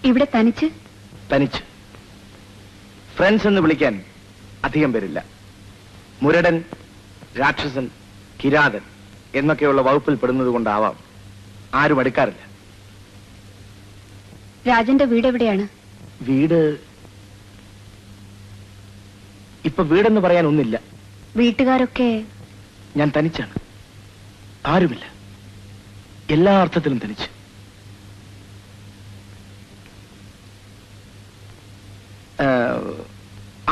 ഇവിടെ തനിച്ച്? തനിച്ച്. ഫ്രണ്ട്സ് എന്ന് വിളിക്കാൻ അധികം പേരില്ല. മുരടൻ, രാക്ഷസൻ, കിരാതൻ എന്നൊക്കെയുള്ള വകുപ്പിൽ പെടുന്നത് കൊണ്ടാവാം ആരും അടുക്കാറില്ല. രാജന്റെ വീട് എവിടെയാണ്? വീട് ഇപ്പൊ വീടെന്ന് പറയാൻ ഒന്നില്ല. വീട്ടുകാരൊക്കെ? ഞാൻ തനിച്ചാണ്. ആരുമില്ല. എല്ലാ അർത്ഥത്തിലും തനിച്ച്.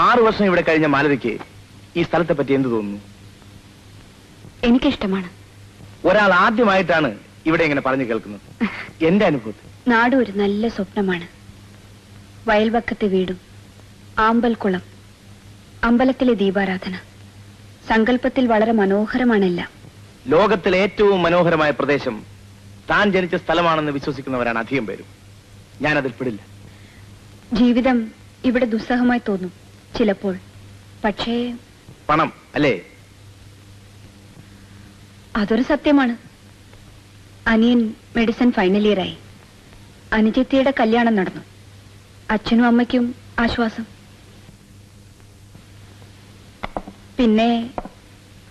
ആറു വർഷം ഇവിടെ കഴിഞ്ഞ മാലതിക്ക് ഈ സ്ഥലത്തെ പറ്റി എന്ത് തോന്നുന്നു? എനിക്കിഷ്ടമാണ്. ഒരാൾ ആദ്യമായിട്ടാണ് ഇവിടെ ഇങ്ങനെ പറഞ്ഞു കേൾക്കുന്നത്. എന്റെ അനുഭവത്തിൽ നാട് ഒരു നല്ല സ്വപ്നമാണ്. വയൽവക്കത്തെ വീടും, ആമ്പൽക്കുളം, അമ്പലത്തിലെ ദീപാരാധന. സങ്കല്പത്തിൽ വളരെ മനോഹരമാണെല്ലാം. ലോകത്തിലെ ഏറ്റവും മനോഹരമായ പ്രദേശം താൻ ജനിച്ച സ്ഥലമാണെന്ന് വിശ്വസിക്കുന്നവരാണ് അധികം പേരും. ഞാനതിൽ പെടില്ല. ജീവിതം ഇവിടെ ദുസ്സഹമായി തോന്നും ചിലപ്പോൾ. പക്ഷേ പണം അല്ലേ? അതൊരു സത്യമാണ്. അനിയൻ മെഡിസിൻ ഫൈനൽ ഇയറായി. അനുജത്തിയുടെ കല്യാണം നടന്നു. അച്ഛനും അമ്മയ്ക്കും ആശ്വാസം. പിന്നെ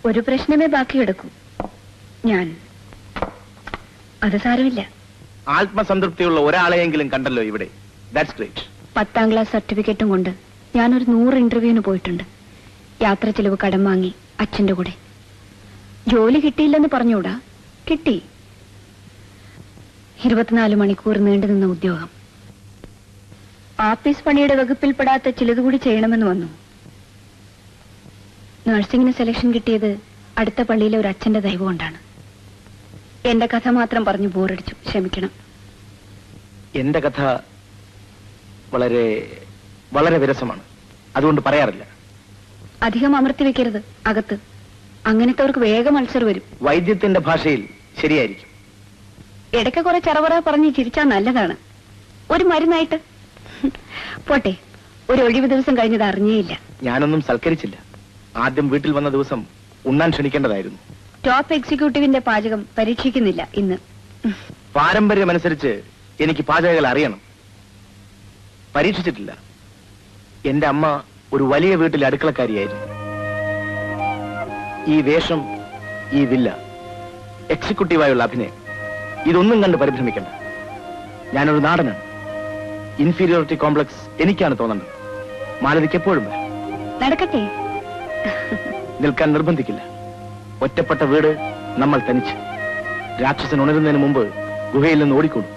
ഒരു പ്രശ്നമേ ബാക്കി കിടക്കൂ. ഞാൻ. അത് സാരമില്ല. ആത്മസംതൃപ്തിയുള്ള ഒരാളെയെങ്കിലും കണ്ടല്ലോ ഇവിടെ. That's great. 10ാം ക്ലാസ് സർട്ടിഫിക്കറ്റും കൊണ്ട് ഞാനൊരു 100 ഇന്റർവ്യൂവിന് പോയിട്ടുണ്ട്. യാത്ര ചിലവ് കടം വാങ്ങി അച്ഛന്റെ കൂടെ. ജോലി കിട്ടിയില്ലെന്ന് പറഞ്ഞൂടാ, കിട്ടി. 24 മണിക്കൂർ നീണ്ടുനിന്ന ഉദ്യോഗം. ആഫീസ് പണിയുടെ വകുപ്പിൽപ്പെടാത്ത ചിലത് കൂടി ചെയ്യണമെന്ന് വന്നു. നഴ്സിംഗിന് സെലക്ഷൻ കിട്ടിയത് അടുത്ത പള്ളിയിലെ ഒരു അച്ഛന്റെ ദൈവം കൊണ്ടാണ്. എന്റെ കഥ മാത്രം പറഞ്ഞു ബോറടിച്ചു, ക്ഷമിക്കണം. എന്റെ കഥ വളരെ വളരെ വിരസമാണ്. അതുകൊണ്ട് പറയാറില്ല. അധികം അമർത്തി വെക്കരുത് അകത്ത്. അങ്ങനത്തെവർക്ക് വേഗം അൾസർ വരും. വൈദ്യത്തിന്റെ ഭാഷയിൽ ശരിയായിരിക്കും. ഇടയ്ക്ക് കുറെ ചറവറ പറഞ്ഞ് ചിരിച്ചാൽ നല്ലതാണ്. ഒരു മരുന്നായിട്ട്. പോട്ടെ, ഒരു ഒഴിവ് ദിവസം കഴിഞ്ഞത് അറിഞ്ഞേയില്ല. ഞാനൊന്നും സൽക്കരിച്ചില്ല. ആദ്യം വീട്ടിൽ വന്ന ദിവസം ഉണ്ണാൻ ക്ഷണിക്കേണ്ടതായിരുന്നു. ടോപ്പ് എക്സിക്യൂട്ടീവിന്റെ പാചകം പരീക്ഷിക്കുന്നില്ല ഇന്ന്. പാരമ്പര്യമനുസരിച്ച് എനിക്ക് പാചകങ്ങൾ അറിയണം. പരീക്ഷിച്ചിട്ടില്ല. എന്റെ അമ്മ ഒരു വലിയ വീട്ടിലെ അടുക്കളക്കാരിയായിരുന്നു. ഈ വേഷം, ഈ വില്ല, എക്സിക്യൂട്ടീവായുള്ള അഭിനയം, ഇതൊന്നും കണ്ട് പരിഭ്രമിക്കണ്ട. ഞാനൊരു നാടനാണ്. ഇൻഫീരിയോറിറ്റി കോംപ്ലക്സ് എനിക്കാണ് തോന്നേണ്ടത്. മാലതിക്ക് എപ്പോഴും നടക്കട്ടെ. നിൽക്കാൻ നിർബന്ധിക്കില്ല. ഒറ്റപ്പെട്ട വീട്, നമ്മൾ തനിച്ച്. രാക്ഷസൻ ഉണരുന്നതിന് മുമ്പ് ഗുഹയിൽ നിന്ന് ഓടിക്കൂടും.